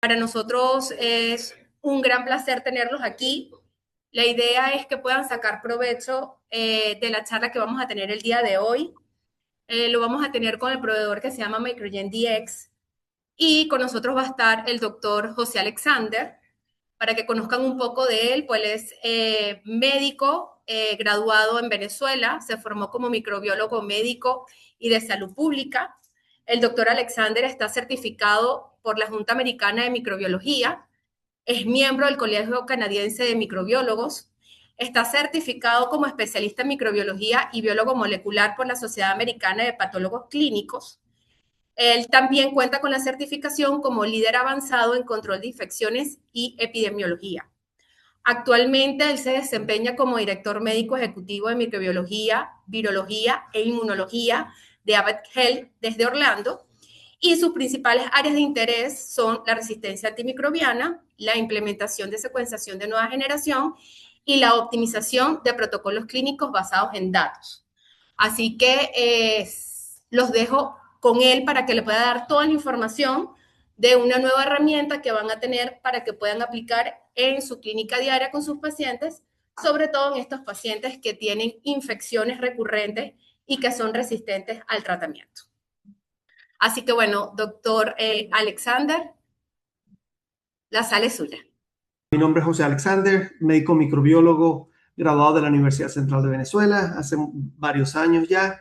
Para nosotros es un gran placer tenerlos aquí. La idea es que puedan sacar provecho de la charla que vamos a tener el día de hoy. Lo vamos a tener con el proveedor que se llama Microgen DX y con nosotros va a estar el doctor José Alexander para que conozcan un poco de él, pues él es médico graduado en Venezuela, se formó como microbiólogo médico y de salud pública. El doctor Alexander está certificado por la Junta Americana de Microbiología, es miembro del Colegio Canadiense de Microbiólogos, está certificado como especialista en microbiología y biólogo molecular por la Sociedad Americana de Patólogos Clínicos. Él también cuenta con la certificación como líder avanzado en control de infecciones y epidemiología. Actualmente él se desempeña como director médico ejecutivo de microbiología, virología e inmunología de Abbott Health desde Orlando y sus principales áreas de interés son la resistencia antimicrobiana, la implementación de secuenciación de nueva generación y la optimización de protocolos clínicos basados en datos. Así que los dejo con él para que le pueda dar toda la información de una nueva herramienta que van a tener para que puedan aplicar en su clínica diaria con sus pacientes, sobre todo en estos pacientes que tienen infecciones recurrentes y que son resistentes al tratamiento. Así que bueno, doctor Alexander, la sala es suya. Mi nombre es José Alexander, médico microbiólogo graduado de la Universidad Central de Venezuela hace varios años ya.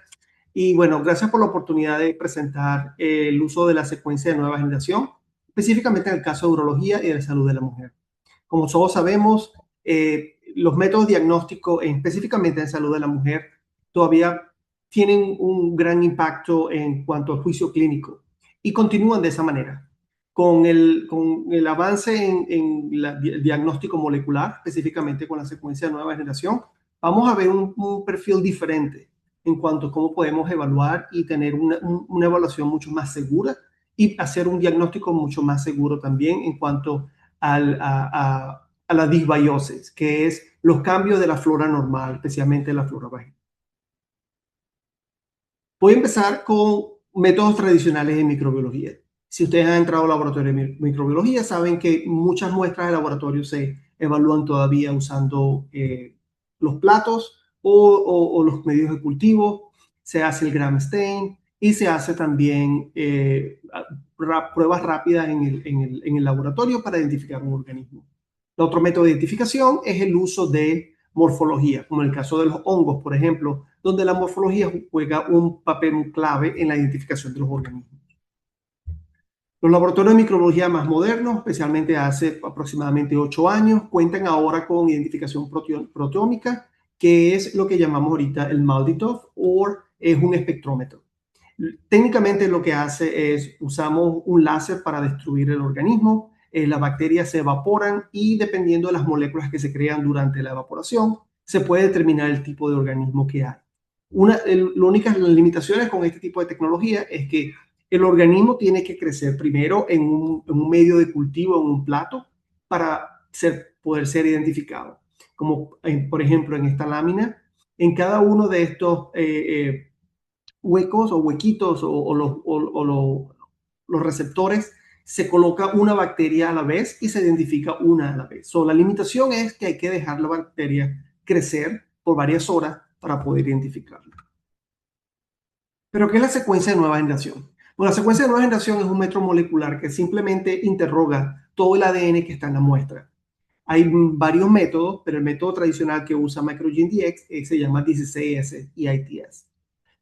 Y bueno, gracias por la oportunidad de presentar el uso de la secuencia de nueva generación, específicamente en el caso de urología y de la salud de la mujer. Como todos sabemos, los métodos diagnósticos, específicamente en salud de la mujer, todavía tienen un gran impacto en cuanto al juicio clínico y continúan de esa manera. Con el avance en el diagnóstico molecular, específicamente con la secuencia de nueva generación, vamos a ver un perfil diferente en cuanto a cómo podemos evaluar y tener una evaluación mucho más segura y hacer un diagnóstico mucho más seguro también en cuanto a la disbiosis, que es los cambios de la flora normal, especialmente la flora vaginal. Voy a empezar con métodos tradicionales de microbiología. Si ustedes han entrado al laboratorio de microbiología, saben que muchas muestras de laboratorio se evalúan todavía usando los platos o los medios de cultivo. Se hace el gram stain y se hace también pruebas rápidas en el laboratorio para identificar un organismo. El otro método de identificación es el uso de morfología, como en el caso de los hongos, por ejemplo, donde la morfología juega un papel clave en la identificación de los organismos. Los laboratorios de microbiología más modernos, especialmente hace aproximadamente 8 años, cuentan ahora con identificación proteómica, que es lo que llamamos ahorita el MALDI-TOF o es un espectrómetro. Técnicamente lo que hace es usamos un láser para destruir el organismo, las bacterias se evaporan y dependiendo de las moléculas que se crean durante la evaporación, se puede determinar el tipo de organismo que hay. Las únicas limitaciones con este tipo de tecnología es que el organismo tiene que crecer primero en un medio de cultivo, en un plato, para poder ser identificado. Como por ejemplo en esta lámina, en cada uno de estos huecos o huequitos los receptores, se coloca una bacteria a la vez y se identifica una a la vez. La limitación es que hay que dejar la bacteria crecer por varias horas para poder identificarla. ¿Pero qué es la secuencia de nueva generación? Bueno, la secuencia de nueva generación es un método molecular que simplemente interroga todo el ADN que está en la muestra. Hay varios métodos, pero el método tradicional que usa Microgen DX se llama 16S y ITS.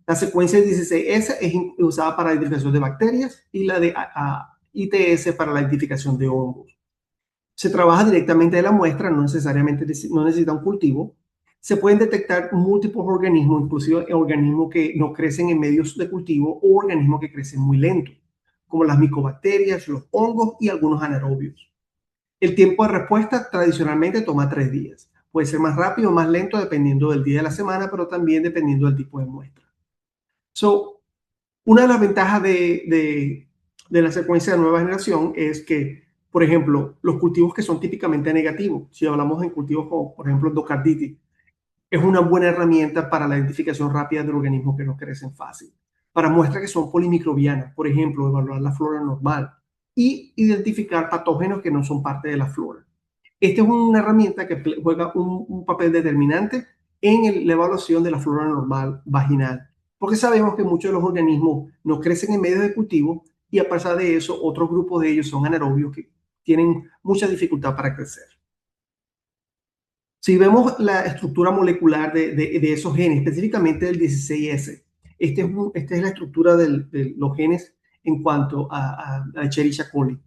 La secuencia de 16S es usada para la identificación de bacterias y la de ITS para la identificación de hongos. Se trabaja directamente de la muestra, no necesariamente no necesita un cultivo. Se pueden detectar múltiples organismos, inclusive organismos que no crecen en medios de cultivo o organismos que crecen muy lento, como las micobacterias, los hongos y algunos anaerobios. El tiempo de respuesta tradicionalmente toma 3 días. Puede ser más rápido o más lento dependiendo del día de la semana, pero también dependiendo del tipo de muestra. Una de las ventajas de la secuencia de nueva generación es que, por ejemplo, los cultivos que son típicamente negativos, si hablamos en cultivos como, por ejemplo, endocarditis, es una buena herramienta para la identificación rápida de organismos que no crecen fácil. Para muestras que son polimicrobianas, por ejemplo, evaluar la flora normal y identificar patógenos que no son parte de la flora. Esta es una herramienta que juega un papel determinante en la evaluación de la flora normal vaginal, porque sabemos que muchos de los organismos no crecen en medios de cultivo y a pesar de eso, otros grupos de ellos son anaerobios que tienen mucha dificultad para crecer. Si vemos la estructura molecular de esos genes, específicamente del 16S, esta es la estructura de los genes en cuanto a Escherichia coli.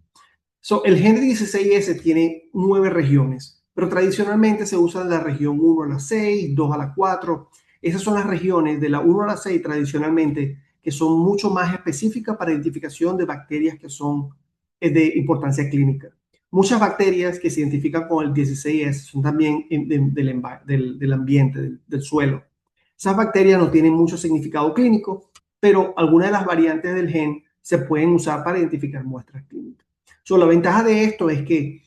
El gen de 16S tiene 9 regiones, pero tradicionalmente se usa la región 1 a la 6, 2 a la 4. Esas son las regiones de la 1 a la 6 tradicionalmente que son mucho más específicas para identificación de bacterias que son de importancia clínica. Muchas bacterias que se identifican con el 16S son también del ambiente, del suelo. Esas bacterias no tienen mucho significado clínico, pero algunas de las variantes del gen se pueden usar para identificar muestras clínicas. La ventaja de esto es que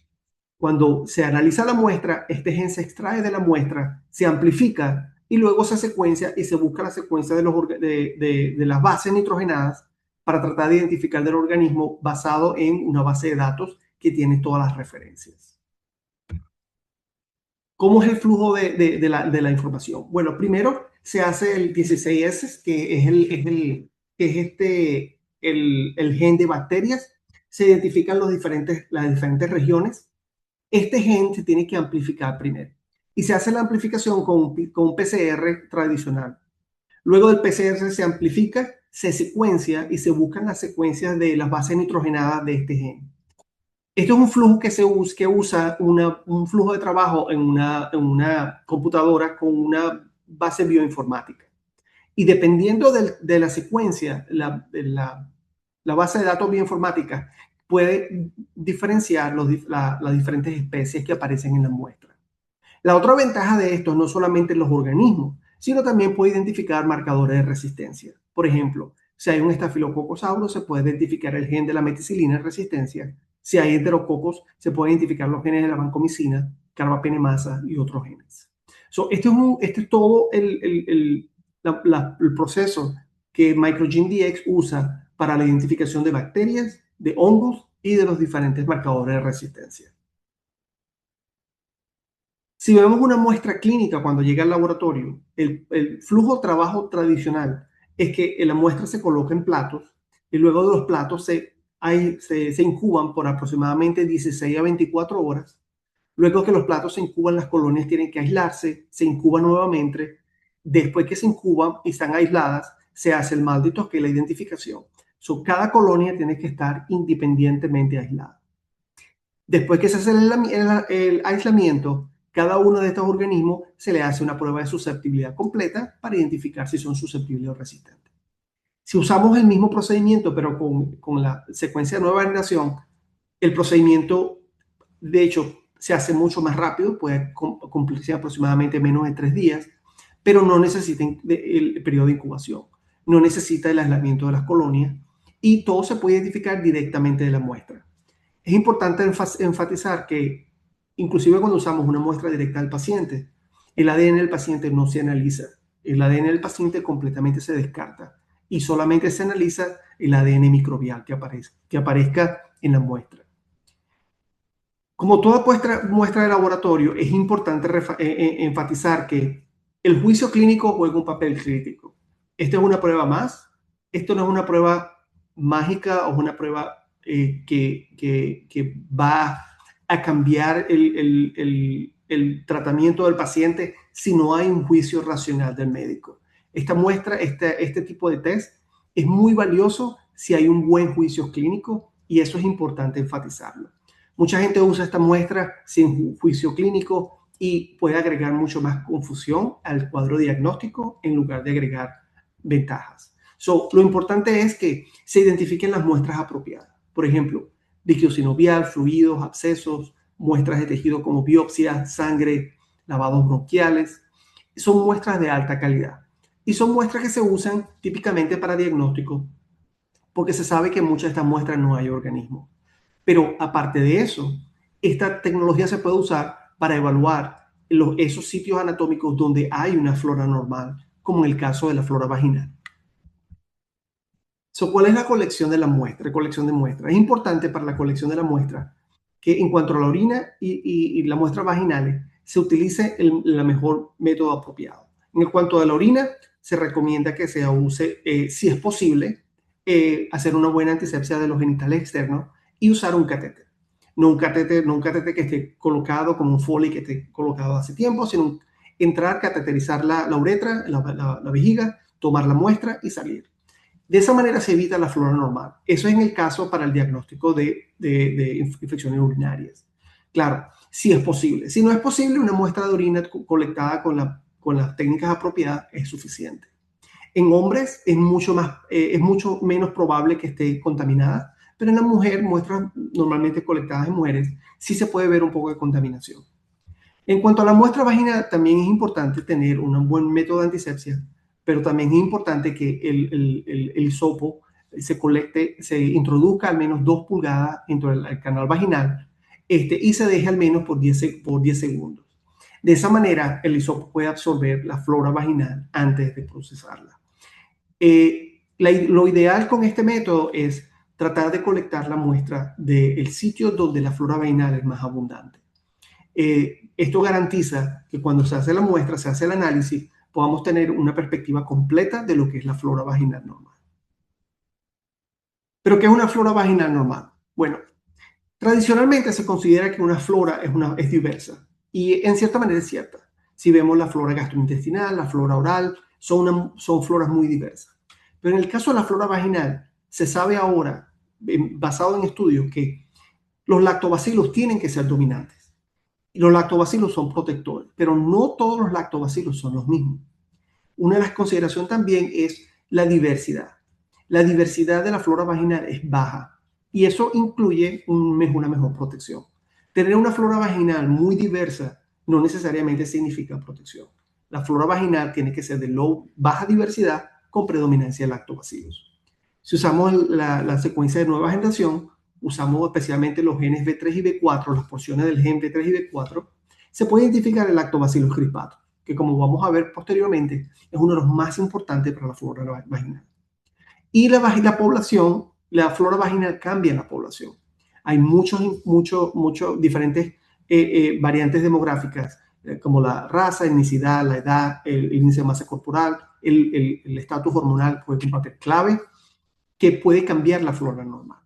cuando se analiza la muestra, este gen se extrae de la muestra, se amplifica y luego se secuencia y se busca la secuencia de las bases nitrogenadas para tratar de identificar del organismo basado en una base de datos que tiene todas las referencias. ¿Cómo es el flujo de la información? Bueno, primero se hace el 16S, que es el gen de bacterias. Se identifican las diferentes regiones. Este gen se tiene que amplificar primero y se hace la amplificación con un PCR tradicional. Luego del PCR se amplifica, se secuencia y se buscan las secuencias de las bases nitrogenadas de este gen. Esto es un flujo que usa un flujo de trabajo en una computadora con una base bioinformática. Y dependiendo de la secuencia, la base de datos bioinformática puede diferenciar las diferentes especies que aparecen en la muestra. La otra ventaja de esto no solamente los organismos, sino también puede identificar marcadores de resistencia. Por ejemplo, si hay un estafilococcus aureus, se puede identificar el gen de la meticilina en resistencia. Si hay enterococos, se pueden identificar los genes de la vancomicina, carbapenemasa y otros genes. Este es todo el proceso que MicroGeneDx usa para la identificación de bacterias, de hongos y de los diferentes marcadores de resistencia. Si vemos una muestra clínica cuando llega al laboratorio, el flujo de trabajo tradicional es que la muestra se coloca en platos y luego de los platos se incuban por aproximadamente 16 a 24 horas. Luego que los platos se incuban, las colonias tienen que aislarse, se incuban nuevamente. Después que se incuban y están aisladas, se hace el maldito que es la identificación. Cada colonia tiene que estar independientemente aislada. Después que se hace el aislamiento, cada uno de estos organismos se le hace una prueba de susceptibilidad completa para identificar si son susceptibles o resistentes. Si usamos el mismo procedimiento, pero con la secuencia de nueva generación, el procedimiento, de hecho, se hace mucho más rápido, puede cumplirse aproximadamente menos de 3 días, pero no necesita el periodo de incubación, no necesita el aislamiento de las colonias y todo se puede identificar directamente de la muestra. Es importante enfatizar que inclusive cuando usamos una muestra directa del paciente, el ADN del paciente no se analiza, el ADN del paciente completamente se descarta y solamente se analiza el ADN microbial que aparezca en la muestra. Como toda muestra de laboratorio, es importante enfatizar que el juicio clínico juega un papel crítico. Esta es una prueba más. Esto no es una prueba mágica o una prueba que va a cambiar el tratamiento del paciente si no hay un juicio racional del médico. Esta muestra, este tipo de test es muy valioso si hay un buen juicio clínico y eso es importante enfatizarlo. Mucha gente usa esta muestra sin juicio clínico y puede agregar mucho más confusión al cuadro diagnóstico en lugar de agregar ventajas. Lo importante es que se identifiquen las muestras apropiadas. Por ejemplo, líquido sinovial, fluidos, abscesos, muestras de tejido como biopsias, sangre, lavados bronquiales. Son muestras de alta calidad y son muestras que se usan típicamente para diagnóstico porque se sabe que en muchas de estas muestras no hay organismos. Pero aparte de eso, esta tecnología se puede usar para evaluar esos sitios anatómicos donde hay una flora normal, como en el caso de la flora vaginal. ¿Cuál es la colección de la muestra? Colección de muestras. Es importante para la colección de la muestra que en cuanto a la orina y la muestra vaginales, se utilice el mejor método apropiado. En cuanto a la orina, se recomienda que se use, si es posible, hacer una buena antisepsia de los genitales externos y usar un catéter. No un catéter que esté colocado como un Foley que esté colocado hace tiempo, sino entrar, cateterizar la uretra, la vejiga, tomar la muestra y salir. De esa manera se evita la flora normal. Eso es en el caso para el diagnóstico de infecciones urinarias. Claro, si es posible. Si no es posible, una muestra de orina colectada con las técnicas apropiadas es suficiente. En hombres es mucho menos probable que esté contaminada, pero en la mujer, muestras normalmente colectadas en mujeres, sí se puede ver un poco de contaminación. En cuanto a la muestra vaginal, también es importante tener un buen método de antisepsia, pero también es importante que el hisopo se introduzca al menos 2 pulgadas dentro del canal vaginal y se deje al menos por 10 segundos. De esa manera, el hisopo puede absorber la flora vaginal antes de procesarla. Lo ideal con este método es tratar de colectar la muestra del sitio donde la flora vaginal es más abundante. Esto garantiza que cuando se hace la muestra, se hace el análisis, podamos tener una perspectiva completa de lo que es la flora vaginal normal. ¿Pero qué es una flora vaginal normal? Bueno, tradicionalmente se considera que una flora es diversa y en cierta manera es cierta. Si vemos la flora gastrointestinal, la flora oral, son floras muy diversas. Pero en el caso de la flora vaginal, se sabe ahora, basado en estudios, que los lactobacilos tienen que ser dominantes. Y los lactobacilos son protectores, pero no todos los lactobacilos son los mismos. Una de las consideraciones también es la diversidad. La diversidad de la flora vaginal es baja y eso incluye una mejor protección. Tener una flora vaginal muy diversa no necesariamente significa protección. La flora vaginal tiene que ser de baja diversidad con predominancia de lactobacilos. Si usamos la secuencia de nueva generación, usamos especialmente los genes B3 y B4, las porciones del gen B3 y B4, se puede identificar el lactobacillus crispato, que como vamos a ver posteriormente, es uno de los más importantes para la flora vaginal. Y la población, la flora vaginal cambia en la población. Hay muchos diferentes variantes demográficas, como la raza, etnicidad, la edad, el índice de masa corporal, el estatus hormonal puede un papel clave que puede cambiar la flora normal.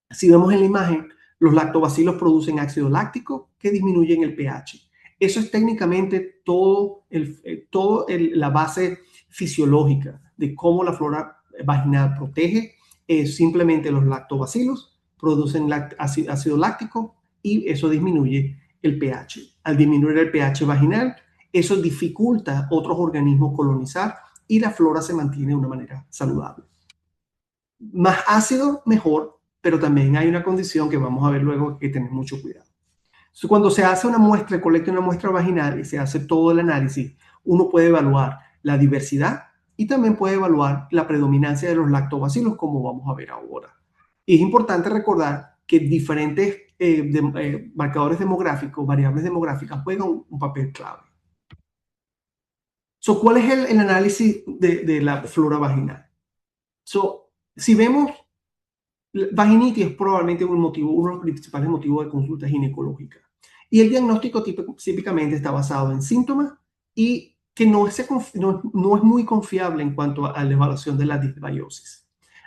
Si vemos en la imagen, los lactobacilos producen ácido láctico que disminuyen el pH. Eso es técnicamente todo la base fisiológica de cómo la flora vaginal protege. Simplemente los lactobacilos producen ácido láctico y eso disminuye el pH. Al disminuir el pH vaginal, eso dificulta a otros organismos colonizar y la flora se mantiene de una manera saludable. Más ácido, mejor, pero también hay una condición que vamos a ver luego que tener mucho cuidado. Entonces, cuando se hace una muestra, colecta una muestra vaginal y se hace todo el análisis, uno puede evaluar la diversidad y también puede evaluar la predominancia de los lactobacilos, como vamos a ver ahora. Y es importante recordar que diferentes marcadores demográficos, variables demográficas, juegan un papel clave. ¿Cuál es el análisis de la flora vaginal? Si vemos, vaginitis es probablemente uno de los principales motivos de consulta ginecológica. Y el diagnóstico típicamente está basado en síntomas y que no es muy confiable en cuanto a la evaluación de la disbiosis.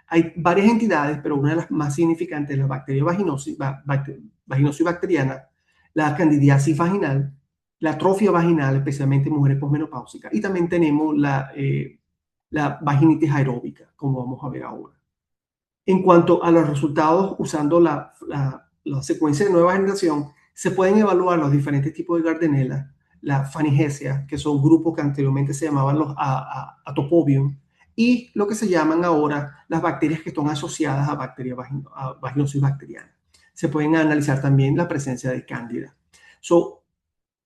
Hay varias entidades, pero una de las más significantes es la bacteria vaginosis bacteriana, la candidiasis vaginal, la atrofia vaginal, especialmente en mujeres posmenopáusicas, y también tenemos la vaginitis aeróbica, como vamos a ver ahora. En cuanto a los resultados, usando la secuencia de nueva generación, se pueden evaluar los diferentes tipos de Gardnerella, la Fanigacea, que son grupos que anteriormente se llamaban los Atopobium, y lo que se llaman ahora las bacterias que están asociadas a bacterias vaginosis bacteriana. Se pueden analizar también la presencia de Cándida.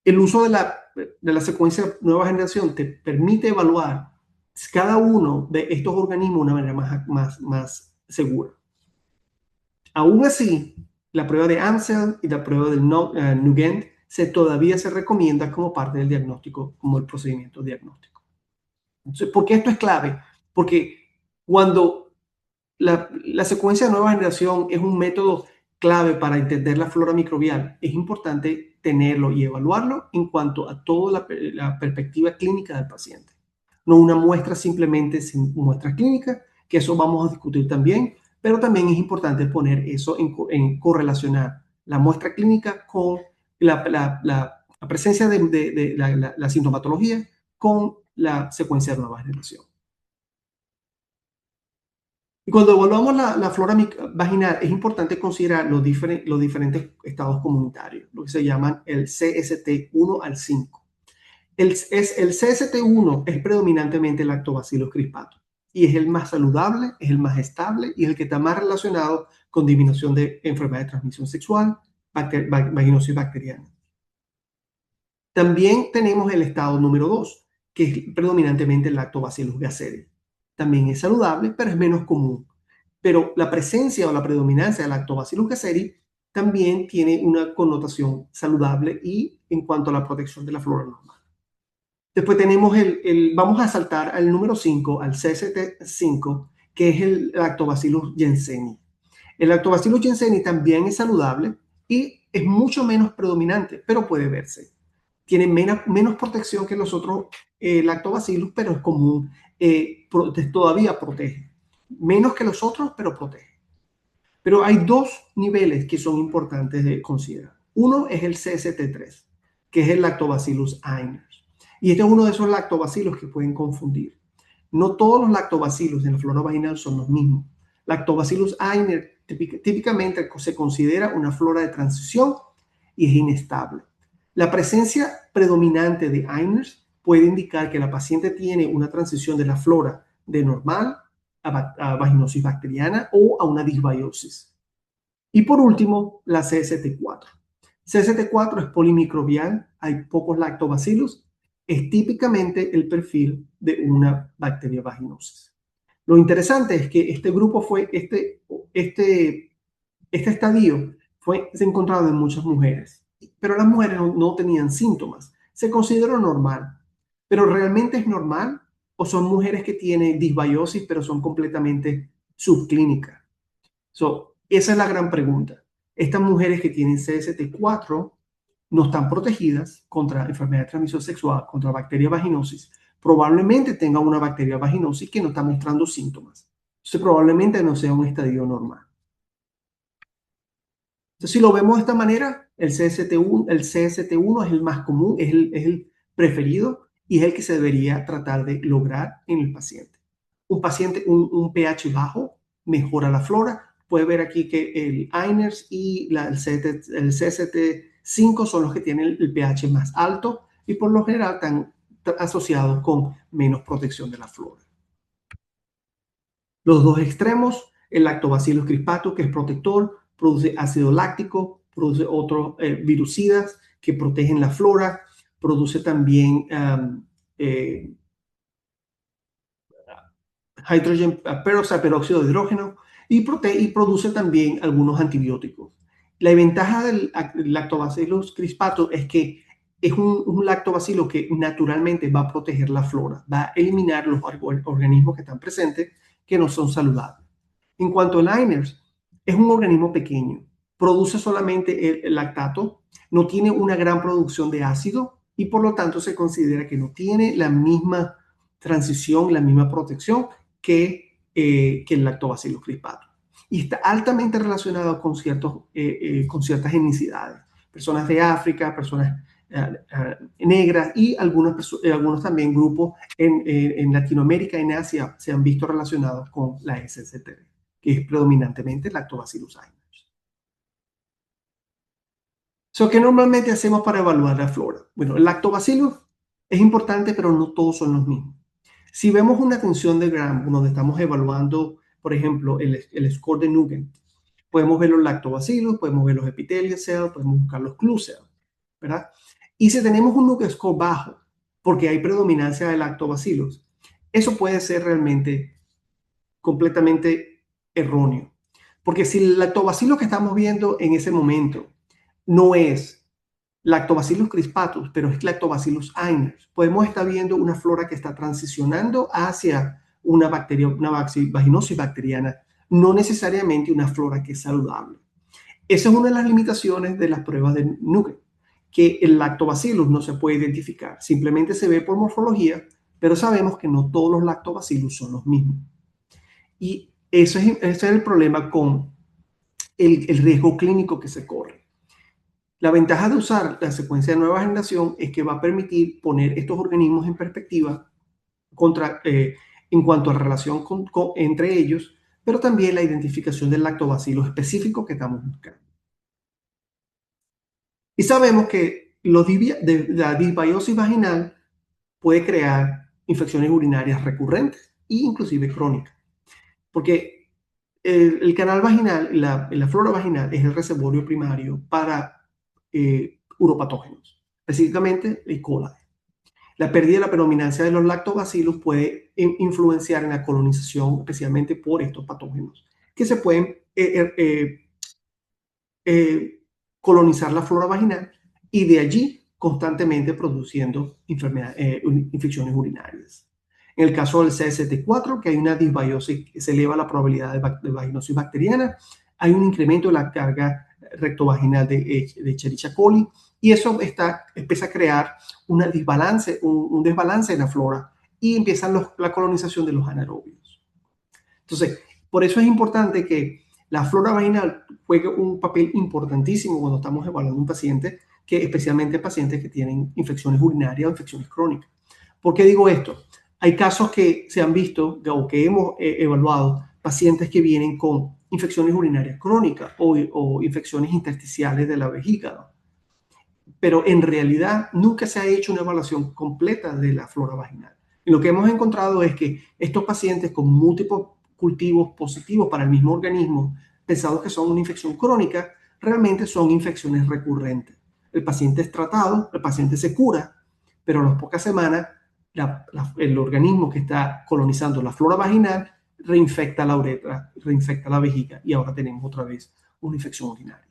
El uso de la secuencia de nueva generación te permite evaluar cada uno de estos organismos de una manera más segura. Aún así, la prueba de Amsel y la prueba del Nugent todavía se recomienda como parte del diagnóstico, como el procedimiento diagnóstico. Entonces, ¿por qué esto es clave? Porque cuando la secuencia de nueva generación es un método clave para entender la flora microbial. Es importante tenerlo y evaluarlo en cuanto a toda la perspectiva clínica del paciente. No una muestra simplemente sin muestra clínica, que eso vamos a discutir también, pero también es importante poner eso en correlacionar la muestra clínica con la presencia de la sintomatología con la secuencia de nueva generación. Y cuando evaluamos la flora vaginal, es importante considerar los diferentes estados comunitarios, lo que se llaman el CST1 al 5. El CST1 es predominantemente Lactobacillus crispatus y es el más saludable, es el más estable y es el que está más relacionado con disminución de enfermedad de transmisión sexual, vaginosis bacteriana. También tenemos el estado número 2, que es predominantemente el Lactobacillus gazzeri. También es saludable, pero es menos común. Pero la presencia o la predominancia del Lactobacillus gazzeri también tiene una connotación saludable y en cuanto a la protección de la flora normal. Después tenemos vamos a saltar al número 5, al CST5, que es el Lactobacillus jenseni. El Lactobacillus jenseni también es saludable y es mucho menos predominante, pero puede verse. Tiene menos protección que los otros lactobacillus, pero es común, todavía protege. Menos que los otros, pero protege. Pero hay dos niveles que son importantes de considerar. Uno es el CST3, que es el Lactobacillus Einners. Y este es uno de esos lactobacillus que pueden confundir. No todos los lactobacillus en la flora vaginal son los mismos. Lactobacillus Einners típicamente se considera una flora de transición y es inestable. La presencia predominante de Einners puede indicar que la paciente tiene una transición de la flora de normal a vaginosis bacteriana o a una disbiosis. Y por último, la CST4. CST4 es polimicrobial, hay pocos lactobacillus, es típicamente el perfil de una bacteria vaginosis. Lo interesante es que este grupo este estadio fue encontrado en muchas mujeres, pero las mujeres no tenían síntomas. Se consideró normal, pero ¿realmente es normal? ¿O son mujeres que tienen disbiosis, pero son completamente subclínicas? Esa es la gran pregunta. Estas mujeres que tienen CST4 no están protegidas contra enfermedad de transmisión sexual, contra bacteria vaginosis. Probablemente tengan una bacteria vaginosis que no está mostrando síntomas. Entonces, probablemente no sea un estadio normal. Entonces, si lo vemos de esta manera, el CST1 es el más común, es el preferido y es el que se debería tratar de lograr en el paciente. Un pH bajo mejora la flora. Puede ver aquí que el Einners y el CST5 son los que tienen el pH más alto y por lo general están asociados con menos protección de la flora. Los dos extremos, el Lactobacillus crispatus, que es protector, produce ácido láctico, produce otros virucidas que protegen la flora, produce también peróxido de hidrógeno y produce también algunos antibióticos. La ventaja del Lactobacillus crispatus es que es un lactobacilo que naturalmente va a proteger la flora, va a eliminar los organismos que están presentes que no son saludables. En cuanto al Einners, es un organismo pequeño, produce solamente el lactato, no tiene una gran producción de ácido y por lo tanto se considera que no tiene la misma transición, la misma protección que el Lactobacillus crispatus. Y está altamente relacionado con ciertas etnicidades. Personas de África, personas negras y algunos también grupos en Latinoamérica y en Asia se han visto relacionados con la SCT, que es predominantemente Lactobacillus Einners. ¿Qué normalmente hacemos para evaluar la flora? Bueno, el lactobacillus es importante, pero no todos son los mismos. Si vemos una tensión de Gram, donde estamos evaluando, por ejemplo, el score de Nugent, podemos ver los lactobacillus, podemos ver los epithelial cells, podemos buscar los clue cells, ¿verdad? Y si tenemos un Nugent score bajo, porque hay predominancia de lactobacillus, eso puede ser realmente completamente erróneo. Porque si el lactobacillus que estamos viendo en ese momento no es Lactobacillus crispatus, pero es Lactobacillus Einners, podemos estar viendo una flora que está transicionando hacia una vaginosis bacteriana no necesariamente una flora que es saludable. Esa es una de las limitaciones de las pruebas de Nugent, que el lactobacillus no se puede identificar, simplemente se ve por morfología, pero sabemos que no todos los lactobacillus son los mismos. Y ese es el problema con el riesgo clínico que se corre. La ventaja de usar la secuencia de nueva generación es que va a permitir poner estos organismos en perspectiva en cuanto a la relación entre ellos, pero también la identificación del lactobacillus específico que estamos buscando. Y sabemos que la disbiosis vaginal puede crear infecciones urinarias recurrentes e inclusive crónicas, porque el canal vaginal, la flora vaginal es el reservorio primario para uropatógenos, específicamente el E. coli. La pérdida de la predominancia de los lactobacillus puede influenciar en la colonización, especialmente por estos patógenos, que se pueden colonizar la flora vaginal y de allí constantemente produciendo infecciones urinarias. En el caso del CST4, que hay una disbiosis, que se eleva la probabilidad de vaginosis bacteriana, hay un incremento de la carga rectovaginal de Escherichia coli, y eso empieza a crear un desbalance en la flora y empieza la colonización de los anaerobios. Entonces, por eso es importante que la flora vaginal juegue un papel importantísimo cuando estamos evaluando un paciente, especialmente pacientes que tienen infecciones urinarias o infecciones crónicas. ¿Por qué digo esto? Hay casos que se han visto o que hemos evaluado pacientes que vienen con infecciones urinarias crónicas o infecciones intersticiales de la vejiga, pero en realidad nunca se ha hecho una evaluación completa de la flora vaginal. Y lo que hemos encontrado es que estos pacientes con múltiples cultivos positivos para el mismo organismo, pensados que son una infección crónica, realmente son infecciones recurrentes. El paciente es tratado, el paciente se cura, pero a las pocas semanas el organismo que está colonizando la flora vaginal reinfecta la uretra, reinfecta la vejiga y ahora tenemos otra vez una infección urinaria.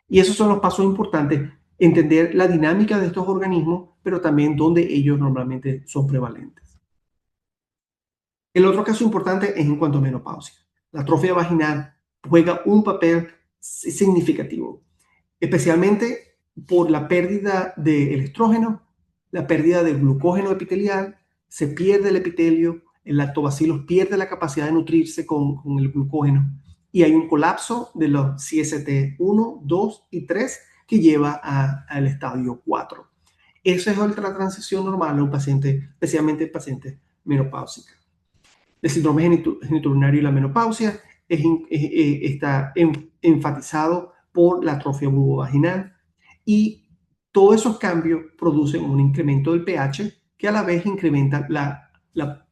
Y esos son los pasos importantes: entender la dinámica de estos organismos, pero también dónde ellos normalmente son prevalentes. El otro caso importante es en cuanto a menopausia. La atrofia vaginal juega un papel significativo, especialmente por la pérdida del estrógeno, la pérdida del glucógeno epitelial, se pierde el epitelio, el lactobacillus pierde la capacidad de nutrirse con el glucógeno y hay un colapso de los CST1, 2 y 3 que lleva al estadio 4. Esa es otra transición normal a un paciente, especialmente en pacientes menopáusicos. El síndrome genitourinario y la menopausia está enfatizado por la atrofia vulvovaginal y todos esos cambios producen un incremento del pH que a la vez incrementa la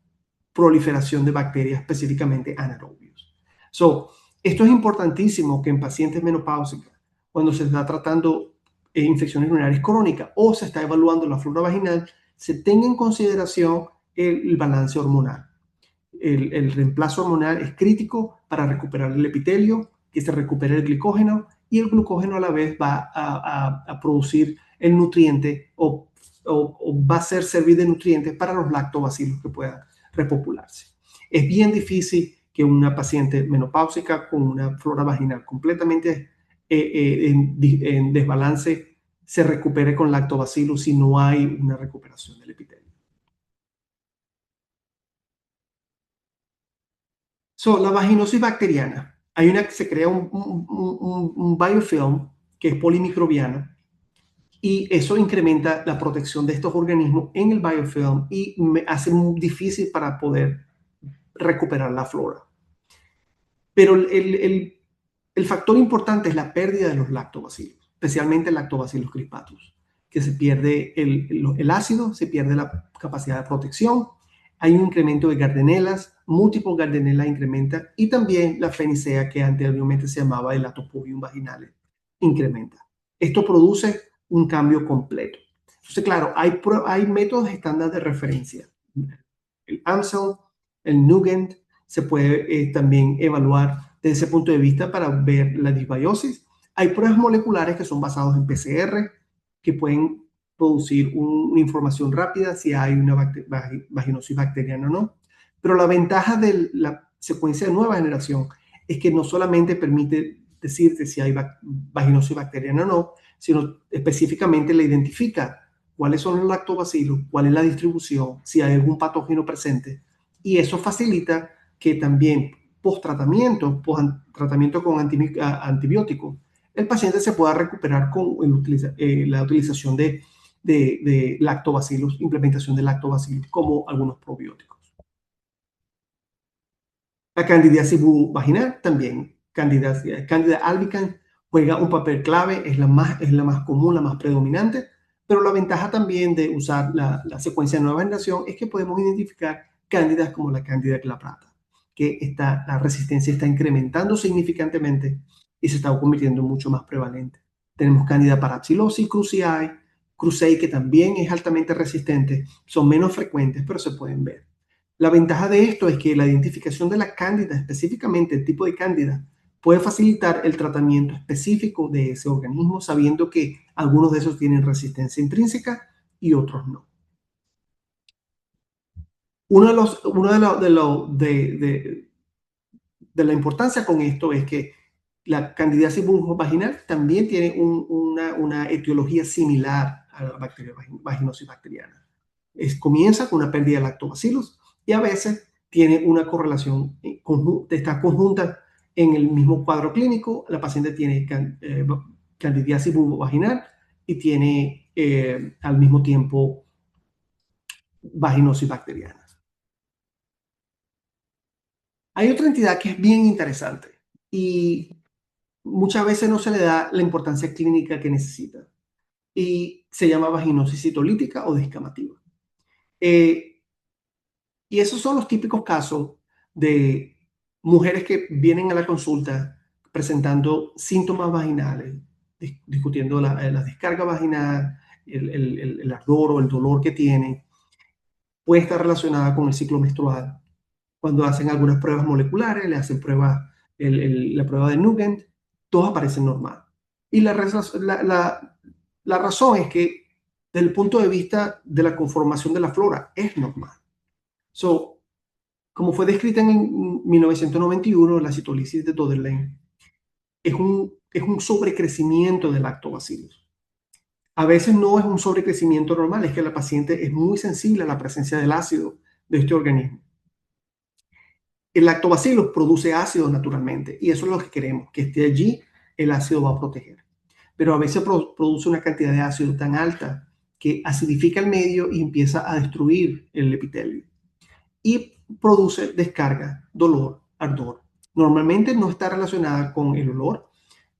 proliferación de bacterias, específicamente anaerobios. Esto es importantísimo que en pacientes menopáusicos, cuando se está tratando infecciones urinarias crónicas o se está evaluando la flora vaginal, se tenga en consideración el balance hormonal. El reemplazo hormonal es crítico para recuperar el epitelio, que se recupere el glucógeno, y el glucógeno a la vez va a producir el nutriente o va a servir de nutriente para los lactobacilos que puedan repopularse. Es bien difícil que una paciente menopáusica con una flora vaginal completamente en desbalance se recupere con lactobacillus si no hay una recuperación del epitelio. La vaginosis bacteriana. Se crea un biofilm que es polimicrobiano y eso incrementa la protección de estos organismos en el biofilm y hace muy difícil para poder recuperar la flora. Pero el factor importante es la pérdida de los lactobacillus, especialmente el lactobacillus crispatus, que se pierde el ácido, se pierde la capacidad de protección, hay un incremento de gardenelas, múltiples gardenelas incrementa, y también la fenicea, que anteriormente se llamaba el Atopobium vaginale, incrementa. Esto produce un cambio completo. Entonces, claro, hay métodos estándar de referencia. El Amsel, el Nugent, se puede también evaluar desde ese punto de vista para ver la disbiosis. Hay pruebas moleculares que son basadas en PCR, que pueden producir una información rápida si hay una vaginosis bacteriana o no. Pero la ventaja de la secuencia de nueva generación es que no solamente permite decirte si hay vaginosis bacteriana o no, sino específicamente le identifica cuáles son los lactobacilos, cuál es la distribución, si hay algún patógeno presente. Y eso facilita que también post-tratamiento con antibióticos, el paciente se pueda recuperar con la utilización de lactobacilos, implementación de lactobacilos como algunos probióticos. La candidiasis vaginal también, Candida albicans juega un papel clave, es la más común, la más predominante, pero la ventaja también de usar la secuencia de nueva generación es que podemos identificar cándidas como la Candida glabrata, que la resistencia está incrementando significantemente y se está convirtiendo mucho más prevalente. Tenemos Candida parapsilosis, Crucei, que también es altamente resistente, son menos frecuentes, pero se pueden ver. La ventaja de esto es que la identificación de la cándida, específicamente el tipo de cándida, puede facilitar el tratamiento específico de ese organismo, sabiendo que algunos de esos tienen resistencia intrínseca y otros no. De la importancia con esto es que la candidiasis vulvovaginal también tiene una etiología similar a la vaginosis bacteriana. Comienza con una pérdida de lactobacillus y a veces tiene una correlación, está conjunta en el mismo cuadro clínico. La paciente tiene candidiasis vulvovaginal y tiene al mismo tiempo vaginosis bacteriana. Hay otra entidad que es bien interesante y muchas veces no se le da la importancia clínica que necesita y se llama vaginosis citolítica o descamativa. Y esos son los típicos casos de mujeres que vienen a la consulta presentando síntomas vaginales, discutiendo la descarga vaginal, el ardor o el dolor que tienen. Puede estar relacionada con el ciclo menstrual. Cuando hacen algunas pruebas moleculares, le hacen la prueba de Nugent, todos aparecen normal. Y la razón es que, desde el punto de vista de la conformación de la flora, es normal. Como fue descrita en 1991, la citolisis de Döderlein es un sobrecrecimiento de lactobacillus. A veces no es un sobrecrecimiento normal, es que la paciente es muy sensible a la presencia del ácido de este organismo. El lactobacillus produce ácido naturalmente y eso es lo que queremos, que esté allí, el ácido va a proteger. Pero a veces produce una cantidad de ácido tan alta que acidifica el medio y empieza a destruir el epitelio. Y produce descarga, dolor, ardor. Normalmente no está relacionada con el olor,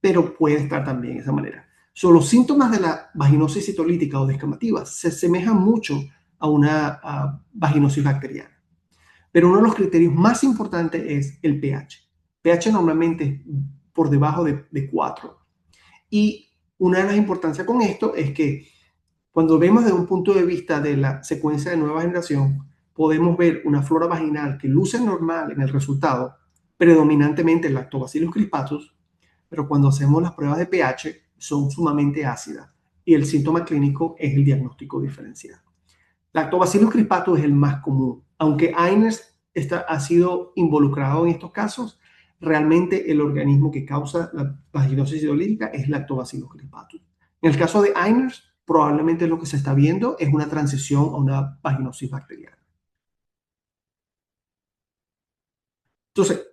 pero puede estar también de esa manera. Los síntomas de la vaginosis citolítica o descamativa se asemejan mucho a una vaginosis bacteriana. Pero uno de los criterios más importantes es el pH. pH normalmente es por debajo de 4. Y una de las importancias con esto es que cuando vemos desde un punto de vista de la secuencia de nueva generación, podemos ver una flora vaginal que luce normal en el resultado, predominantemente el Lactobacillus crispatus, pero cuando hacemos las pruebas de pH son sumamente ácidas y el síntoma clínico es el diagnóstico diferencial. Lactobacillus crispatus es el más común, aunque Einers ha sido involucrado en estos casos, realmente el organismo que causa la vaginosis citolítica es Lactobacillus crispatus. En el caso de Einers, probablemente lo que se está viendo es una transición a una vaginosis bacteriana. Entonces,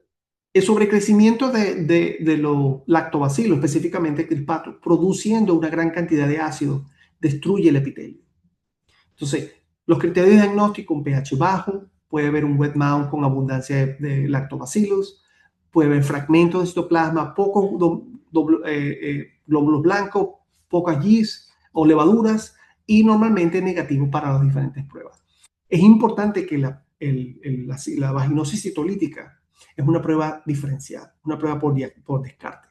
el sobrecrecimiento de los lactobacilos, específicamente crispatus, produciendo una gran cantidad de ácido, destruye el epitelio. Entonces, los criterios de diagnóstico, un pH bajo, puede haber un wet mount con abundancia de lactobacillus, puede haber fragmentos de citoplasma, pocos glóbulos blancos, pocas yeast o levaduras y normalmente negativo para las diferentes pruebas. Es importante que la vaginosis citolítica es una prueba diferencial, una prueba por descarte.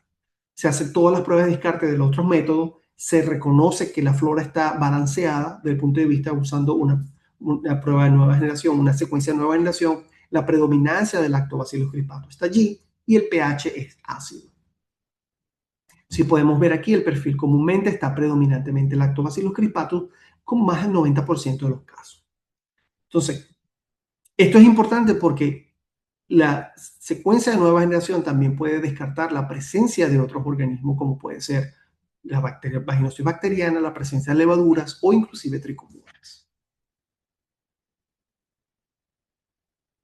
Se hacen todas las pruebas de descarte de los otros métodos, se reconoce que la flora está balanceada desde el punto de vista usando una prueba de nueva generación, una secuencia de nueva generación, la predominancia del Lactobacillus crispatus está allí y el pH es ácido. Si podemos ver aquí, el perfil comúnmente está predominantemente Lactobacillus crispatus con más del 90% de los casos. Entonces, esto es importante porque La secuencia de nueva generación también puede descartar la presencia de otros organismos, como puede ser la bacteria vaginosis bacteriana, la presencia de levaduras o inclusive tricomonas.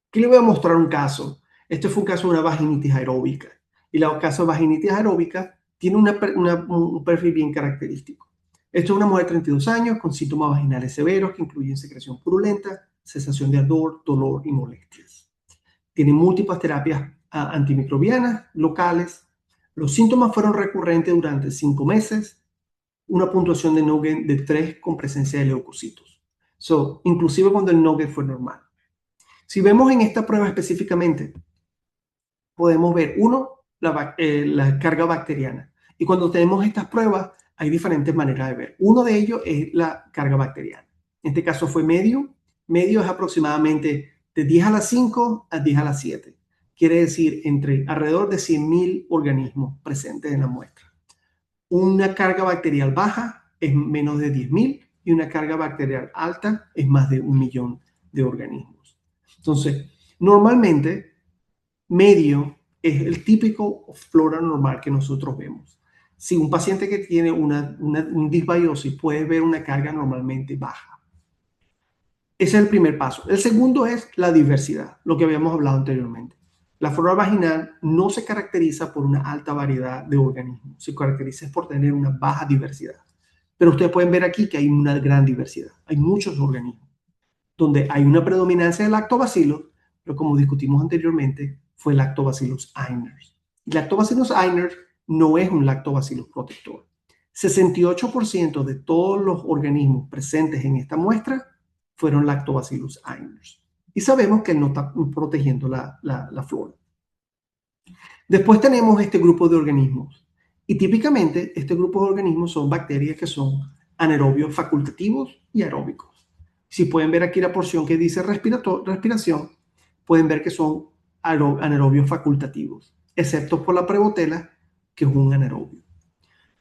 Aquí le voy a mostrar un caso. Este fue un caso de una vaginitis aeróbica. Y el caso de vaginitis aeróbica tiene un perfil bien característico. Esto es una mujer de 32 años con síntomas vaginales severos que incluyen secreción purulenta, sensación de ardor, dolor y molestias. Tiene múltiples terapias antimicrobianas locales. Los síntomas fueron recurrentes durante 5 meses. Una puntuación de Nugget de 3 con presencia de leucocitos. Inclusive cuando el Nugget fue normal. Si vemos en esta prueba específicamente, podemos ver, uno, la carga bacteriana. Y cuando tenemos estas pruebas, hay diferentes maneras de ver. Uno de ellos es la carga bacteriana. En este caso fue medio. Medio es aproximadamente de 10 a la 5 a 10 a la 7. Quiere decir entre alrededor de 100.000 organismos presentes en la muestra. Una carga bacterial baja es menos de 10.000 y una carga bacterial alta es más de 1.000.000 de organismos. Entonces, normalmente, medio es el típico flora normal que nosotros vemos. Si un paciente que tiene un disbiosis puede ver una carga normalmente baja. Ese es el primer paso. El segundo es la diversidad, lo que habíamos hablado anteriormente. La flora vaginal no se caracteriza por una alta variedad de organismos, se caracteriza por tener una baja diversidad. Pero ustedes pueden ver aquí que hay una gran diversidad. Hay muchos organismos donde hay una predominancia de lactobacillus, pero como discutimos anteriormente, fue Lactobacillus aeneus. Lactobacillus aeneus no es un lactobacillus protector. 68% de todos los organismos presentes en esta muestra fueron Lactobacillus aeneus. Y sabemos que no está protegiendo la flora. Después tenemos este grupo de organismos. Y típicamente este grupo de organismos son bacterias que son anaerobios facultativos y aeróbicos. Si pueden ver aquí la porción que dice respiración, pueden ver que son anaerobios facultativos, excepto por la prebotela, que es un anaerobio.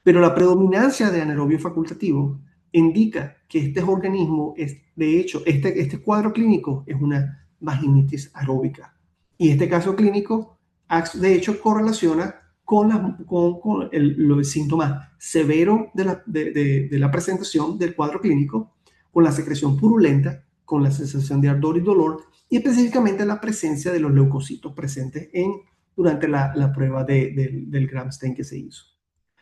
Pero la predominancia de anaerobios facultativos indica que este organismo es, de hecho, este cuadro clínico es una vaginitis aeróbica. Y este caso clínico, de hecho, correlaciona con los síntomas severos de la presentación del cuadro clínico, con la secreción purulenta, con la sensación de ardor y dolor, y específicamente la presencia de los leucocitos presentes durante la prueba del Gram-Stain que se hizo.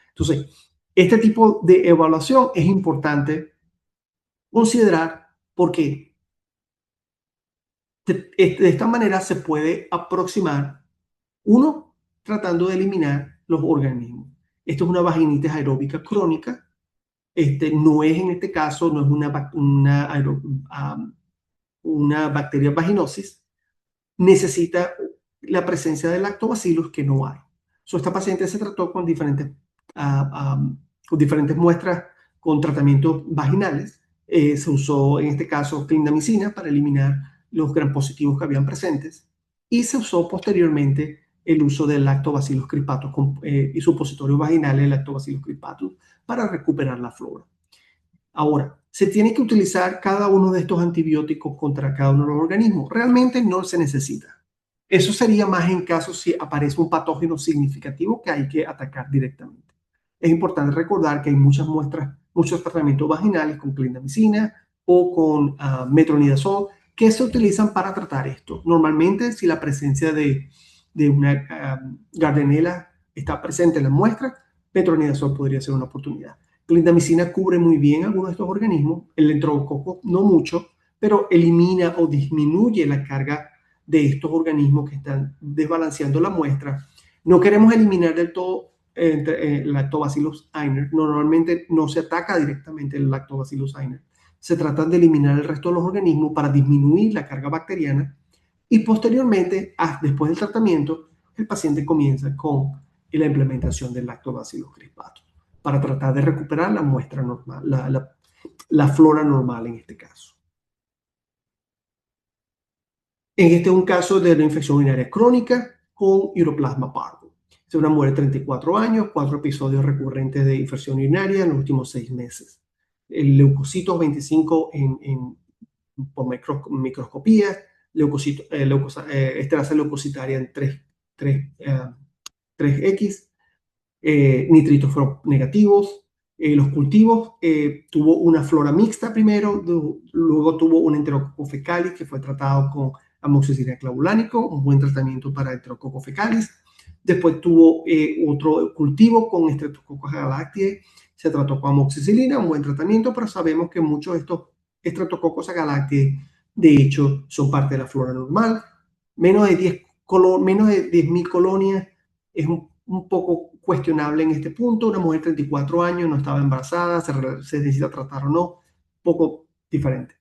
Entonces, este tipo de evaluación es importante considerar porque de esta manera se puede aproximar, uno, tratando de eliminar los organismos. Esto es una vaginitis aeróbica crónica. No es en este caso, no es una bacteria vaginosis. Necesita la presencia de lactobacillus que no hay. Esta paciente se trató con diferentes muestras con tratamientos vaginales. Se usó en este caso clindamicina para eliminar los gram positivos que habían presentes y se usó posteriormente el uso del lactobacillus cripatus y supositorios vaginales de lactobacillus cripatus para recuperar la flora. Ahora, ¿se tiene que utilizar cada uno de estos antibióticos contra cada uno de los organismos? Realmente no se necesita. Eso sería más en caso si aparece un patógeno significativo que hay que atacar directamente. Es importante recordar que hay muchas muestras, muchos tratamientos vaginales con clindamicina o con metronidazol que se utilizan para tratar esto. Normalmente, si la presencia de una Gardnerella está presente en la muestra, metronidazol podría ser una oportunidad. Clindamicina cubre muy bien algunos de estos organismos, el enterococo no mucho, pero elimina o disminuye la carga de estos organismos que están desbalanceando la muestra. No queremos eliminar del todo Lactobacillus aeneus. Normalmente no se ataca directamente el Lactobacillus aeneus. Se trata de eliminar el resto de los organismos para disminuir la carga bacteriana y posteriormente, después del tratamiento, el paciente comienza con la implementación del Lactobacillus cripatus para tratar de recuperar la muestra normal, la flora normal en este caso. En este es un caso de una infección urinaria crónica con Uroplasma parvo. Es una mujer de 34 años, 4 episodios recurrentes de infección urinaria en los últimos 6 meses. El leucocitos 25 por microscopía, esterasa leucocitaria en 3X, nitritos fueron negativos. Los cultivos tuvo una flora mixta primero, luego tuvo un Enterococcus fecalis que fue tratado con amoxicilina clavulánico, un buen tratamiento para Enterococcus fecalis. Después tuvo otro cultivo con Streptococcus agalactiae, se trató con amoxicilina, un buen tratamiento, pero sabemos que muchos de estos Streptococcus agalactiae de hecho son parte de la flora normal. Menos de 10.000 colonias es un poco cuestionable en este punto. Una mujer de 34 años no estaba embarazada, se necesita tratar o no, poco diferente.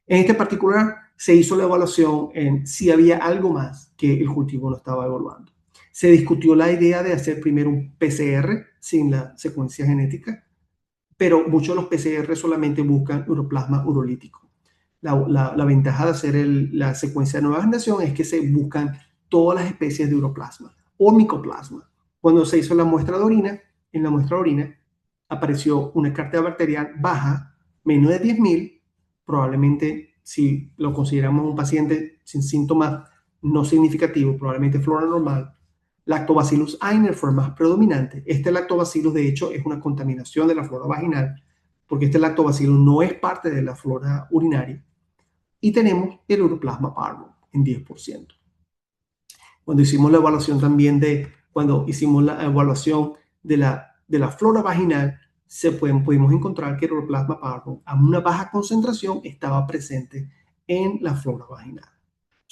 En este particular se hizo la evaluación en si había algo más que el cultivo no estaba evaluando. Se discutió la idea de hacer primero un PCR sin la secuencia genética, pero muchos de los PCR solamente buscan uroplasma urolítico. La ventaja de hacer la secuencia de nueva generación es que se buscan todas las especies de uroplasma o micoplasma. Cuando se hizo la muestra de orina, en la muestra de orina apareció una carga bacteriana baja, menos de 10.000, probablemente si lo consideramos un paciente sin síntomas no significativos, probablemente flora normal. Lactobacillus ainer fue más predominante. Este lactobacillus, de hecho, es una contaminación de la flora vaginal, porque este lactobacillus no es parte de la flora urinaria. Y tenemos el uroplasma parvo en 10%. Cuando hicimos la evaluación también de la flora vaginal, pudimos encontrar que el uroplasma parvo a una baja concentración estaba presente en la flora vaginal.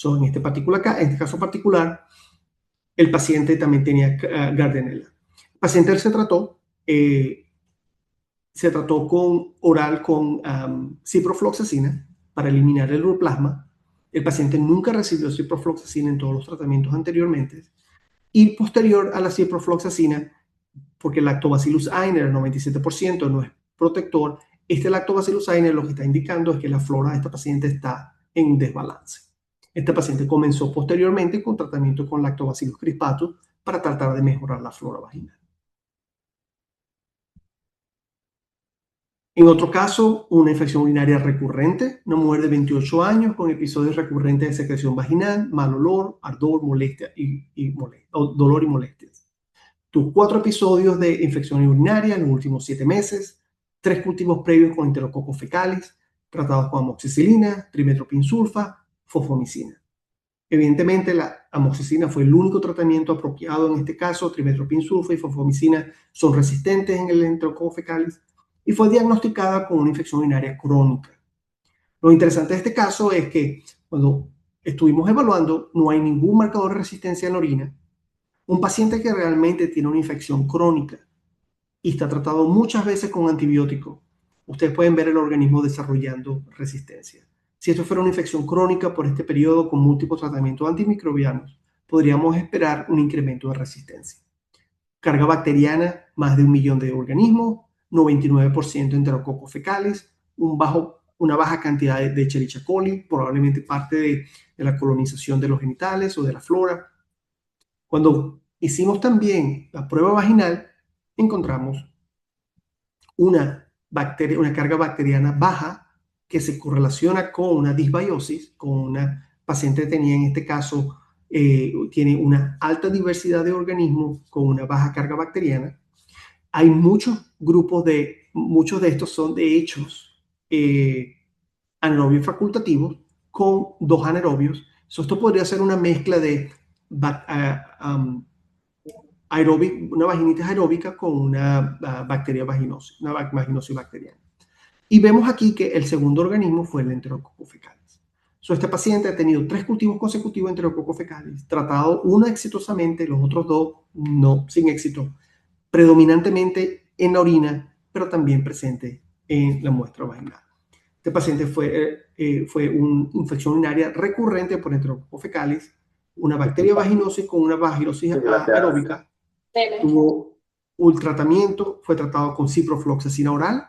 En este caso particular, el paciente también tenía Gardnerella. El paciente se trató con oral con ciprofloxacina para eliminar el uroplasma. El paciente nunca recibió ciprofloxacina en todos los tratamientos anteriormente. Y posterior a la ciprofloxacina, porque el Lactobacillus ainer, el 97%, no es protector, este Lactobacillus ainer lo que está indicando es que la flora de esta paciente está en desbalance. Este paciente comenzó posteriormente con tratamiento con Lactobacillus crispatus para tratar de mejorar la flora vaginal. En otro caso, una infección urinaria recurrente, una mujer de 28 años con episodios recurrentes de secreción vaginal, mal olor, ardor, molestia dolor y molestias. Tuvo 4 episodios de infección urinaria en los últimos 7 meses, 3 cultivos previos con Enterococcus fecalis, tratados con amoxicilina, trimethoprim-sulfa, fosfomicina. Evidentemente, la amoxicilina fue el único tratamiento apropiado en este caso. Trimethoprim-sulfa y fosfomicina son resistentes en el Enterococcus fecalis y fue diagnosticada con una infección urinaria crónica. Lo interesante de este caso es que cuando estuvimos evaluando, no hay ningún marcador de resistencia en la orina. Un paciente que realmente tiene una infección crónica y está tratado muchas veces con antibióticos, ustedes pueden ver el organismo desarrollando resistencia. Si esto fuera una infección crónica por este periodo con múltiples tratamientos antimicrobianos, podríamos esperar un incremento de resistencia. Carga bacteriana, más de 1 millón de organismos, 99% Enterococcus fecalis, una baja cantidad de Escherichia coli, probablemente parte de la colonización de los genitales o de la flora. Cuando hicimos también la prueba vaginal, encontramos una carga bacteriana baja que se correlaciona con una disbiosis, con una paciente que tenía en este caso, tiene una alta diversidad de organismos con una baja carga bacteriana. Hay muchos de estos son de hechos anaerobios facultativos con 2 anaerobios. Esto podría ser una mezcla de una vaginitis aeróbica con una bacteria vaginosis, una vaginosis bacteriana. Y vemos aquí que el segundo organismo fue el Enterococcus fecalis. Este paciente ha tenido 3 cultivos consecutivos de Enterococcus fecalis, tratado uno exitosamente, los otros 2 no, sin éxito, predominantemente en la orina, pero también presente en la muestra vaginal. Este paciente fue una infección urinaria recurrente por Enterococcus fecalis, una bacteria vaginosis con una vaginosis aeróbica. Tuvo un tratamiento, fue tratado con ciprofloxacina oral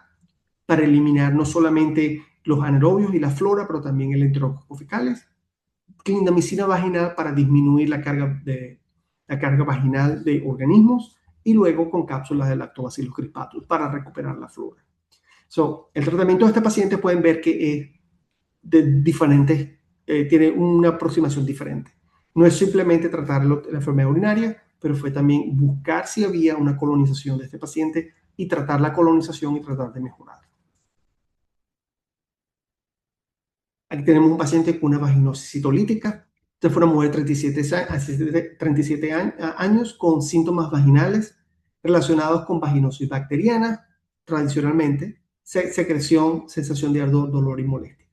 para eliminar no solamente los anaerobios y la flora, pero también el Enterococcus fecalis. Clindamicina vaginal para disminuir la carga vaginal de organismos y luego con cápsulas de Lactobacillus crispatus para recuperar la flora. El tratamiento de este paciente pueden ver que es de diferentes tiene una aproximación diferente. No es simplemente tratar la enfermedad urinaria, pero fue también buscar si había una colonización de este paciente y tratar la colonización y tratar de mejorar. Aquí tenemos un paciente con una vaginosis citolítica. Esta fue una mujer de 37 años con síntomas vaginales relacionados con vaginosis bacteriana, tradicionalmente, secreción, sensación de ardor, dolor y molestia.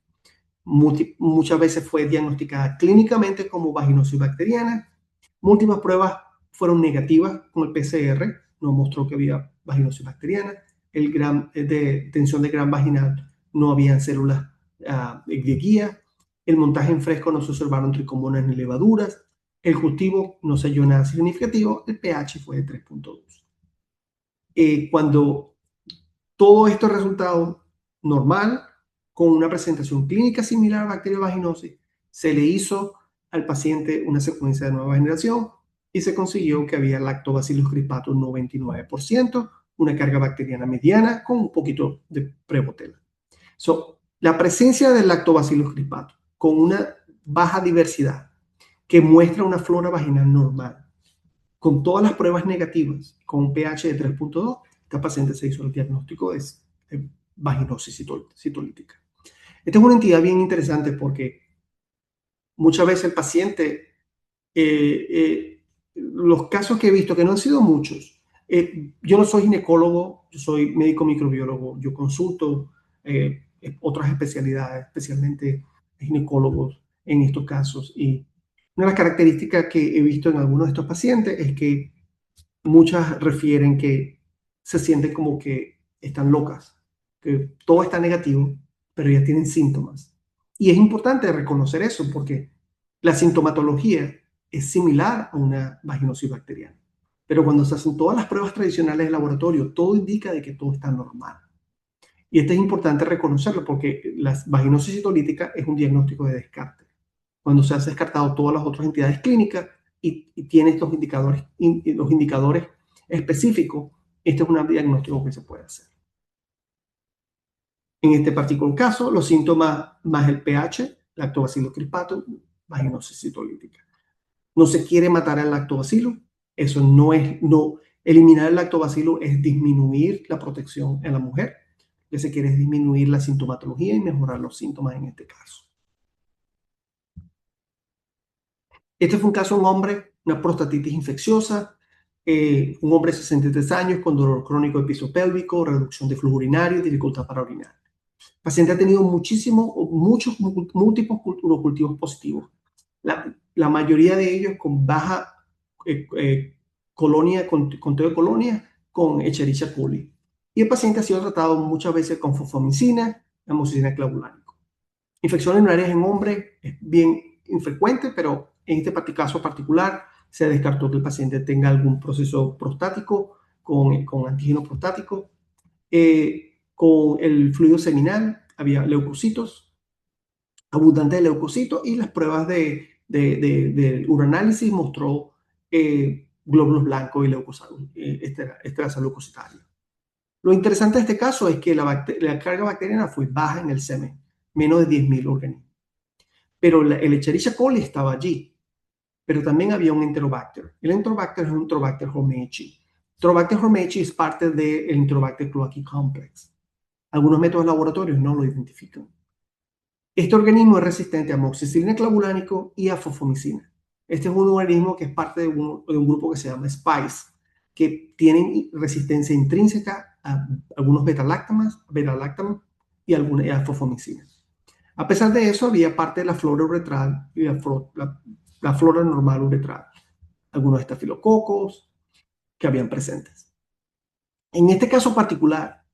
Muchas veces fue diagnosticada clínicamente como vaginosis bacteriana. Múltiples pruebas fueron negativas con el PCR, no mostró que había vaginosis bacteriana. El gram de tensión de gran vaginal no había células de guía. El montaje en fresco no se observaron tricomonas ni levaduras. El cultivo no se halló nada significativo. El pH fue de 3.2. Cuando todo esto resultado normal, con una presentación clínica similar a bacteriovaginosis, se le hizo al paciente una secuencia de nueva generación y se consiguió que había Lactobacillus crispatus 99%, una carga bacteriana mediana con un poquito de prebotella. La presencia del Lactobacillus crispatus con una baja diversidad que muestra una flora vaginal normal, con todas las pruebas negativas, con un pH de 3.2, esta paciente se hizo el diagnóstico de vaginosis citolítica. Esta es una entidad bien interesante porque muchas veces el paciente, los casos que he visto, que no han sido muchos, yo no soy ginecólogo, yo soy médico microbiólogo, yo consulto otras especialidades, especialmente ginecólogos en estos casos. Y una de las características que he visto en algunos de estos pacientes es que muchas refieren que se sienten como que están locas, que todo está negativo, pero ya tienen síntomas. Y es importante reconocer eso porque la sintomatología es similar a una vaginosis bacteriana. Pero cuando se hacen todas las pruebas tradicionales de laboratorio, todo indica de que todo está normal. Y esto es importante reconocerlo porque la vaginosis citolítica es un diagnóstico de descarte. Cuando se ha descartado todas las otras entidades clínicas y tiene estos los indicadores específicos, este es un diagnóstico que se puede hacer. En este particular caso, los síntomas más el pH, Lactobacillus crispatus, vaginosis citolítica. No se quiere matar al lactobacilo, eso no es, eliminar el lactobacilo es disminuir la protección en la mujer. Lo que se quiere es disminuir la sintomatología y mejorar los síntomas en este caso. Este fue un caso de un hombre, una prostatitis infecciosa, un hombre de 63 años con dolor crónico de piso pélvico, reducción de flujo urinario y dificultad para orinar. El paciente ha tenido muchos múltiples cultivos positivos. La mayoría de ellos con baja colonia, conteo de colonia, con Escherichia coli. Y el paciente ha sido tratado muchas veces con fosfomicina, amoxicilina clavulánico. Infecciones urinarias en hombres es bien infrecuente, pero en este caso particular se descartó que el paciente tenga algún proceso prostático con antígeno prostático. Con el fluido seminal había leucocitos, abundantes de leucocitos, y las pruebas de uranálisis mostró glóbulos blancos y esterasa-leucocitario. Lo interesante de este caso es que la carga bacteriana fue baja en el semen, menos de 10.000 organismos. Pero el Escherichia coli estaba allí, pero también había un Enterobacter. El Enterobacter es un Enterobacter homechi. Enterobacter homechi es parte del Enterobacter cloacae complex. Algunos métodos laboratorios no lo identifican. Este organismo es resistente a amoxicilina clavulánico y a fosfomicina. Este es un organismo que es parte de un grupo que se llama SPICE, que tienen resistencia intrínseca a algunos beta-lactams y a fosfomicina. A pesar de eso, había parte de la flora uretral y la flora normal uretral, algunos estafilococos que habían presentes. En este caso particular,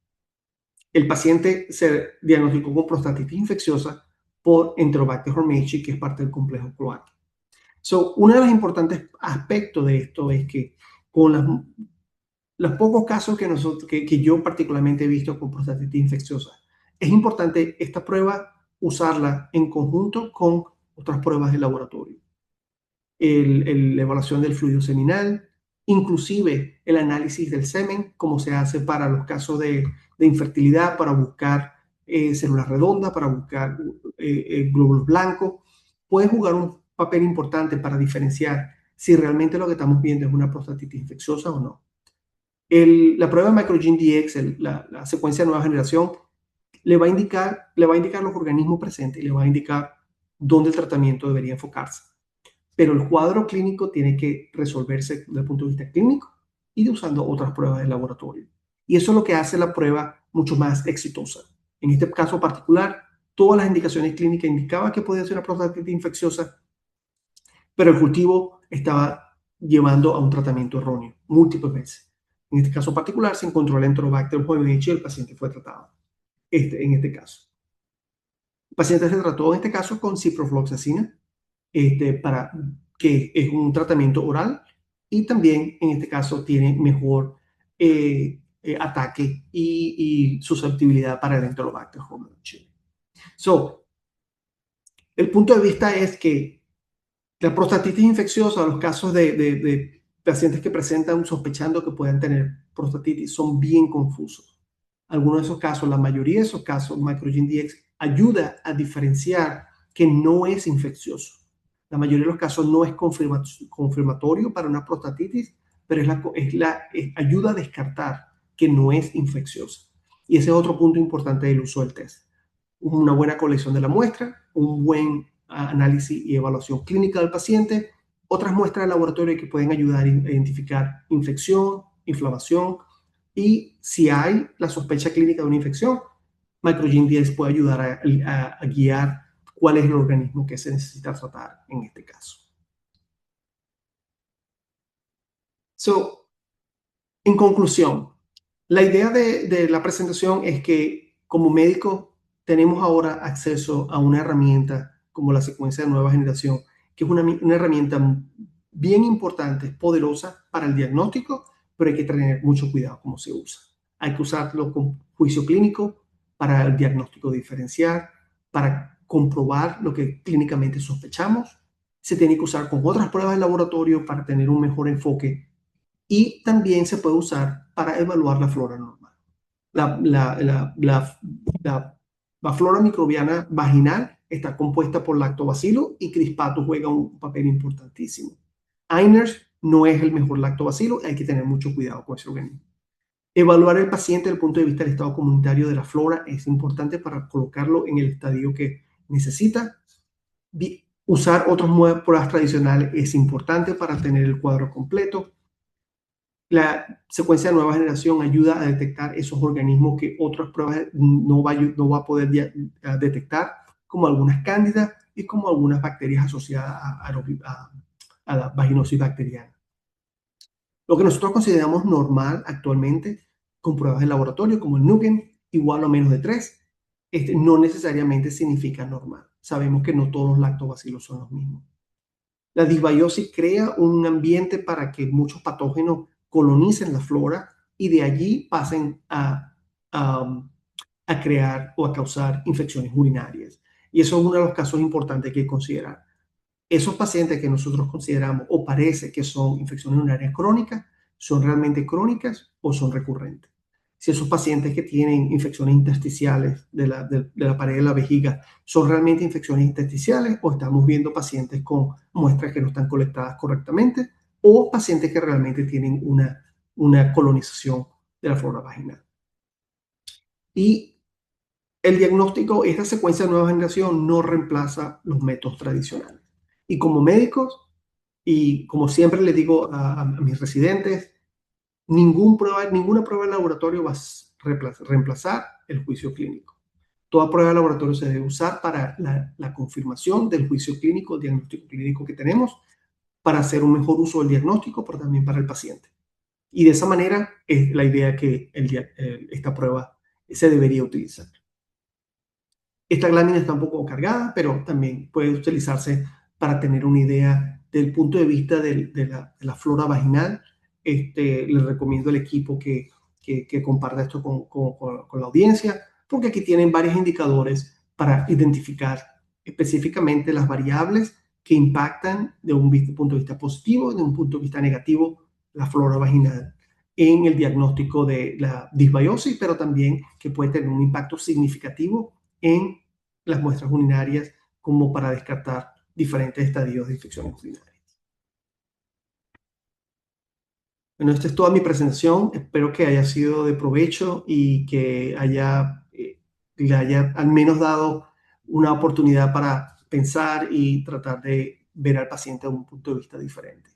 el paciente se diagnosticó con prostatitis infecciosa por Enterobacter homechi, que es parte del complejo cloaca. Uno de los importantes aspectos de esto es que con los pocos casos que yo particularmente he visto con prostatitis infecciosa, es importante esta prueba usarla en conjunto con otras pruebas de laboratorio. La evaluación del fluido seminal, inclusive el análisis del semen, como se hace para los casos de infertilidad, para buscar células redondas, para buscar glóbulos blancos. puede jugar un papel importante para diferenciar si realmente lo que estamos viendo es una prostatitis infecciosa o no. La prueba de MicroGene-Dx, la secuencia de nueva generación, le va a indicar los organismos presentes y le va a indicar dónde el tratamiento debería enfocarse. Pero el cuadro clínico tiene que resolverse desde el punto de vista clínico y de usando otras pruebas de laboratorio. Y eso es lo que hace la prueba mucho más exitosa. En este caso particular, todas las indicaciones clínicas indicaban que podía ser una prostatitis infecciosa, pero el cultivo estaba llevando a un tratamiento erróneo múltiples veces. En este caso particular se encontró el Enterobacter hoemii y el paciente fue tratado. En este caso. El paciente se trató en este caso con ciprofloxacina, que es un tratamiento oral y también en este caso tiene mejor ataque y susceptibilidad para el Enterobacter hoemii. El punto de vista es que la prostatitis infecciosa, los casos de pacientes que presentan sospechando que puedan tener prostatitis son bien confusos. Algunos de esos casos, la mayoría de esos casos, MicroGene-Dx ayuda a diferenciar que no es infeccioso. La mayoría de los casos no es confirmatorio para una prostatitis, pero ayuda a descartar que no es infecciosa. Y ese es otro punto importante del uso del test. Una buena colección de la muestra, un buen análisis y evaluación clínica del paciente, otras muestras de laboratorio que pueden ayudar a identificar infección, inflamación, y si hay la sospecha clínica de una infección, MicroGene-Dx puede ayudar a guiar cuál es el organismo que se necesita tratar en este caso. En conclusión, la idea de la presentación es que como médicos tenemos ahora acceso a una herramienta como la secuencia de nueva generación, que es una herramienta bien importante, poderosa para el diagnóstico, pero hay que tener mucho cuidado cómo se usa. Hay que usarlo con juicio clínico para el diagnóstico diferencial, para comprobar lo que clínicamente sospechamos. Se tiene que usar con otras pruebas de laboratorio para tener un mejor enfoque y también se puede usar para evaluar la flora normal. La flora microbiana vaginal está compuesta por lactobacillus y crispatus juega un papel importantísimo. Einers no es el mejor lactobacillus, hay que tener mucho cuidado con ese organismo. Evaluar al paciente desde el punto de vista del estado comunitario de la flora es importante para colocarlo en el estadio que necesita. Usar otras pruebas tradicionales es importante para tener el cuadro completo. La secuencia de nueva generación ayuda a detectar esos organismos que otras pruebas no va a poder detectar, como algunas cándidas y como algunas bacterias asociadas a la vaginosis bacteriana. Lo que nosotros consideramos normal actualmente con pruebas de laboratorio, como el Nugen, igual o menos de 3, no necesariamente significa normal. Sabemos que no todos los lactobacilos son los mismos. La disbiosis crea un ambiente para que muchos patógenos colonicen la flora y de allí pasen a crear o a causar infecciones urinarias. Y eso es uno de los casos importantes que hay que considerar. Esos pacientes que nosotros consideramos o parece que son infecciones urinarias crónicas, ¿son realmente crónicas o son recurrentes? Si esos pacientes que tienen infecciones intersticiales de la pared de la vejiga son realmente infecciones intersticiales o estamos viendo pacientes con muestras que no están colectadas correctamente o pacientes que realmente tienen una colonización de la flora vaginal. Y el diagnóstico, esta secuencia de nueva generación no reemplaza los métodos tradicionales. Y como médicos, y como siempre les digo a mis residentes, ninguna prueba de laboratorio va a reemplazar el juicio clínico. Toda prueba de laboratorio se debe usar para la confirmación del juicio clínico, diagnóstico clínico que tenemos, para hacer un mejor uso del diagnóstico, pero también para el paciente. Y de esa manera es la idea que esta prueba se debería utilizar. Esta lámina está un poco cargada, pero también puede utilizarse para tener una idea del punto de vista de la flora vaginal. Les recomiendo al equipo que comparta esto con la audiencia, porque aquí tienen varios indicadores para identificar específicamente las variables que impactan de un punto de vista positivo y de un punto de vista negativo la flora vaginal en el diagnóstico de la disbiosis, pero también que puede tener un impacto significativo en las muestras urinarias como para descartar diferentes estadios de infecciones urinarias. Bueno, esta es toda mi presentación. Espero que haya sido de provecho y que le haya al menos dado una oportunidad para pensar y tratar de ver al paciente de un punto de vista diferente.